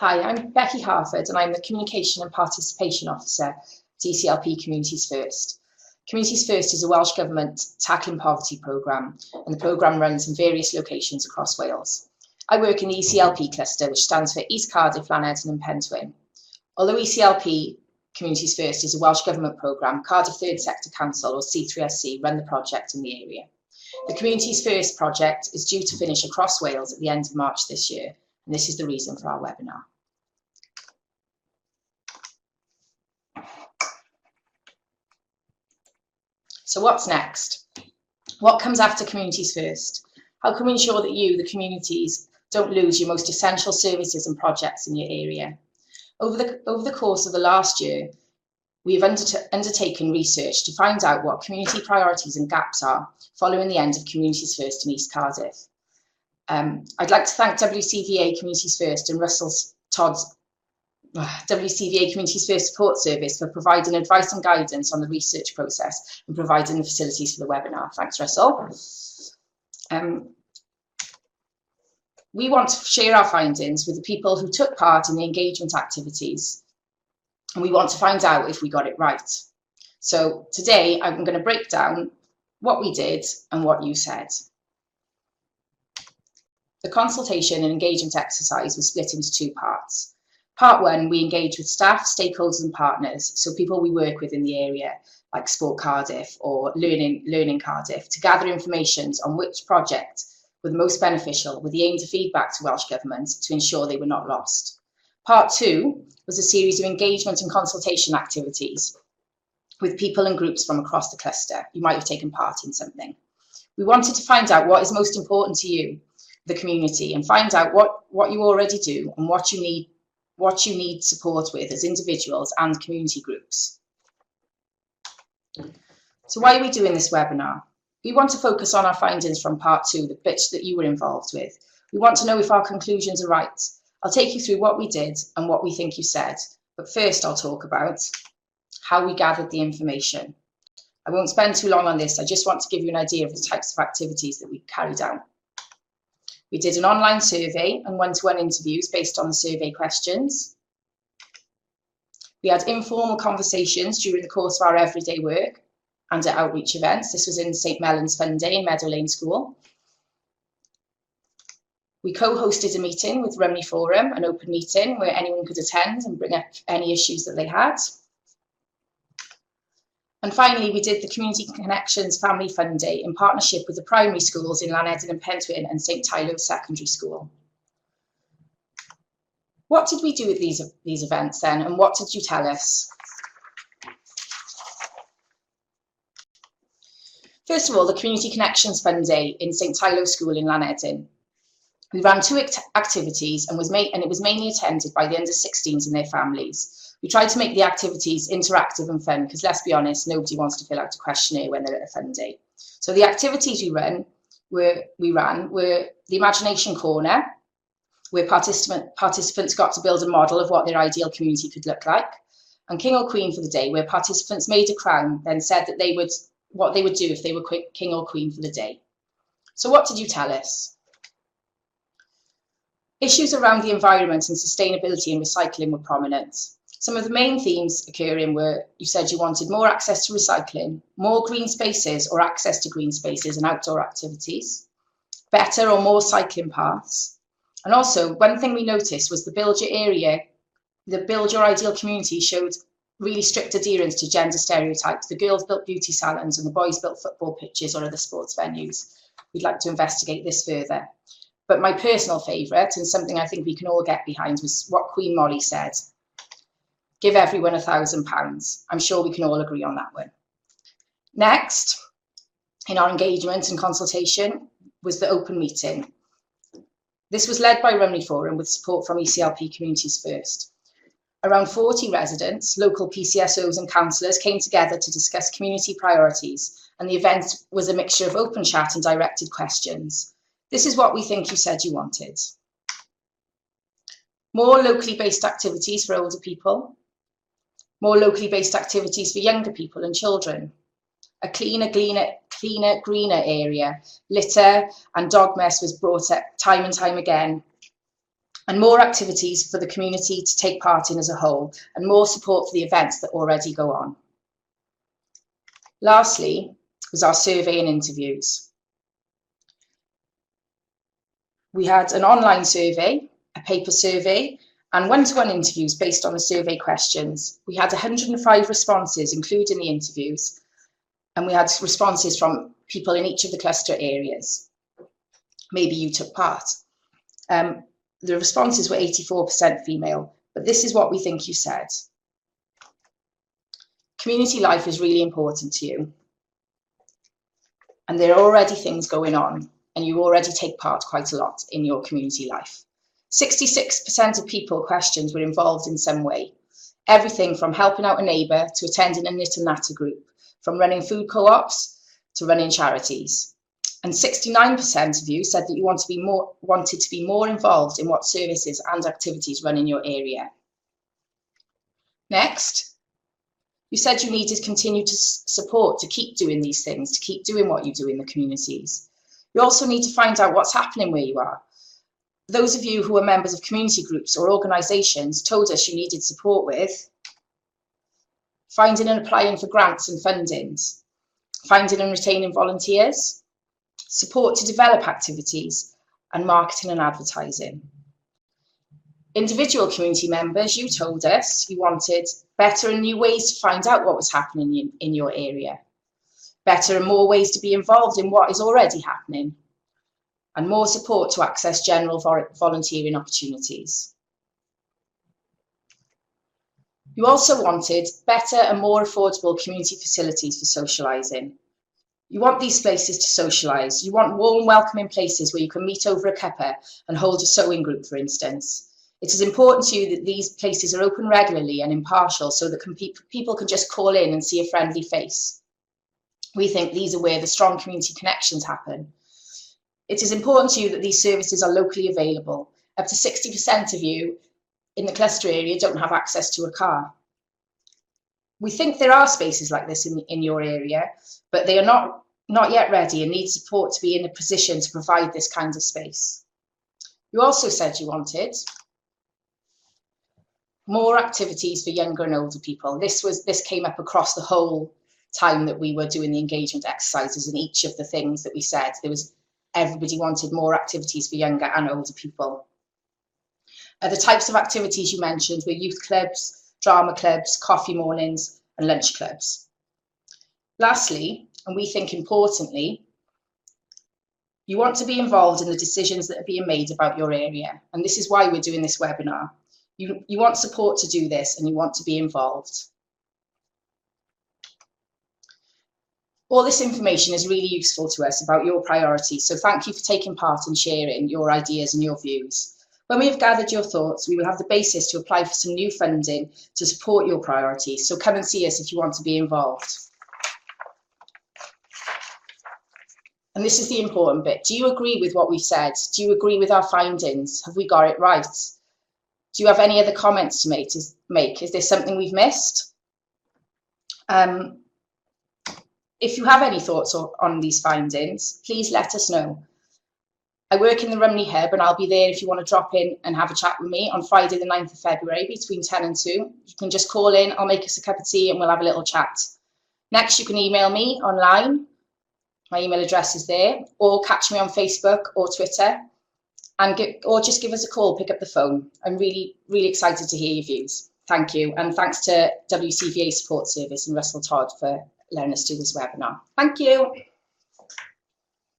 Hi, I'm Becky Harford and I'm the Communication and Participation Officer at ECLP Communities First. Communities First is a Welsh Government tackling poverty programme, and the programme runs in various locations across Wales. I work in the ECLP cluster, which stands for East Cardiff, Llanedin and Pentwyn. Although ECLP Communities First is a Welsh Government programme, Cardiff Third Sector Council, or C3SC, run the project in the area. The Communities First project is due to finish across Wales at the end of March this year, and this is the reason for our webinar. So what's next? What comes after Communities First? How can we ensure that you, the communities, don't lose your most essential services and projects in your area? Over the course of the last year, we have undertaken research to find out what community priorities and gaps are following the end of Communities First in East Cardiff. I'd like to thank WCVA Communities First and Todd's WCVA Communities First Support Service for providing advice and guidance on the research process and providing the facilities for the webinar. Thanks, Russell. We want to share our findings with the people who took part in the engagement activities, and we want to find out if we got it right. So today I'm going to break down what we did and what you said. The consultation and engagement exercise was split into two parts. Part one, we engage with staff, stakeholders and partners, so people we work with in the area, like Sport Cardiff or Learning Cardiff, to gather information on which project were the most beneficial, with the aim to feedback to Welsh Government to ensure they were not lost. Part two was a series of engagement and consultation activities with people and groups from across the cluster. You might have taken part in something. We wanted to find out what is most important to you, the community, and find out what you already do and what you need support with as individuals and community groups. So why are we doing this webinar? We want to focus on our findings from part two, the bits that you were involved with. We want to know if our conclusions are right. I'll take you through what we did and what we think you said, but first I'll talk about how we gathered the information. I won't spend too long on this, I just want to give you an idea of the types of activities that we carried out. We did an online survey and one-to-one interviews based on the survey questions. We had informal conversations during the course of our everyday work and at outreach events. This was in St Mellon's Fun Day in Meadow Lane School. We co-hosted a meeting with Rumney Forum, an open meeting where anyone could attend and bring up any issues that they had. And finally, we did the Community Connections Family Fun Day in partnership with the primary schools in Llanedin and Pentwyn and St Tylo Secondary School. What did we do at these events then, and what did you tell us? First of all, the Community Connections Fun Day in St Tylo School in Llanedin. We ran two activities and it was mainly attended by the under-16s and their families. We tried to make the activities interactive and fun because, let's be honest, nobody wants to fill out a questionnaire when they're at a fun day. So the activities we ran were the Imagination Corner, where participants got to build a model of what their ideal community could look like, and King or Queen for the Day, where participants made a crown, then said that what they would do if they were King or Queen for the day. So what did you tell us? Issues around the environment and sustainability and recycling were prominent. Some of the main themes occurring were, you said you wanted more access to recycling, more green spaces or access to green spaces and outdoor activities, better or more cycling paths. And also, one thing we noticed was the Build Your area, the Build Your Ideal Community showed really strict adherence to gender stereotypes. The girls built beauty salons and the boys built football pitches or other sports venues. We'd like to investigate this further. But my personal favourite, and something I think we can all get behind, was what Queen Molly said. Give everyone £1,000. I'm sure we can all agree on that one. Next, in our engagement and consultation, was the open meeting. This was led by Rumney Forum with support from ECLP Communities First. Around 40 residents, local PCSOs and councillors came together to discuss community priorities, and the event was a mixture of open chat and directed questions. This is what we think you said you wanted. More locally based activities for older people, more locally based activities for younger people and children, a cleaner, greener area. Litter and dog mess was brought up time and time again, and more activities for the community to take part in as a whole, and more support for the events that already go on. Lastly was our survey and interviews. We had an online survey, a paper survey, and one-to-one interviews based on the survey questions. We had 105 responses, including the interviews, and we had responses from people in each of the cluster areas. Maybe you took part. The responses were 84% female, but this is what we think you said. Community life is really important to you, and there are already things going on, and you already take part quite a lot in your community life. 66% of people questioned were involved in some way. Everything from helping out a neighbour to attending a knit and natter group, from running food co-ops to running charities. And 69% of you said that you wanted to be more involved in what services and activities run in your area. Next, you said you needed continued support to keep doing these things, to keep doing what you do in the communities. You also need to find out what's happening where you are. Those of you who are members of community groups or organisations told us you needed support with finding and applying for grants and fundings, finding and retaining volunteers, support to develop activities, and marketing and advertising. Individual community members, you told us you wanted better and new ways to find out what was happening in your area, better and more ways to be involved in what is already happening, and more support to access general volunteering opportunities. You also wanted better and more affordable community facilities for socialising. You want these places to socialise. You want warm, welcoming places where you can meet over a cuppa and hold a sewing group, for instance. It is important to you that these places are open regularly and impartial so that people can just call in and see a friendly face. We think these are where the strong community connections happen. It is important to you that these services are locally available. Up to 60% of you in the cluster area don't have access to a car. We think there are spaces like this in your area, but they are not yet ready and need support to be in a position to provide this kind of space. You also said you wanted more activities for younger and older people. This came up across the whole time that we were doing the engagement exercises, and each of the things that we said, everybody wanted more activities for younger and older people. The types of activities you mentioned were youth clubs, drama clubs, coffee mornings, and lunch clubs. Lastly, and we think importantly, you want to be involved in the decisions that are being made about your area, and this is why we're doing this webinar. You want support to do this, and you want to be involved. All this information is really useful to us about your priorities, so thank you for taking part and sharing your ideas and your views. When we have gathered your thoughts, we will have the basis to apply for some new funding to support your priorities, so come and see us if you want to be involved. And this is the important bit. Do you agree with what we've said? Do you agree with our findings? Have we got it right? Do you have any other comments to make? Is there something we've missed? If you have any thoughts on these findings, please let us know. I work in the Rumney Hub, and I'll be there if you want to drop in and have a chat with me on Friday the 9th of February between 10 and 2. You can just call in, I'll make us a cup of tea and we'll have a little chat. Next, you can email me online. My email address is there, or catch me on Facebook or Twitter, or just give us a call, pick up the phone. I'm really, really excited to hear your views. Thank you, and thanks to WCVA Support Service and Russell Todd for letting us do this webinar. Thank you.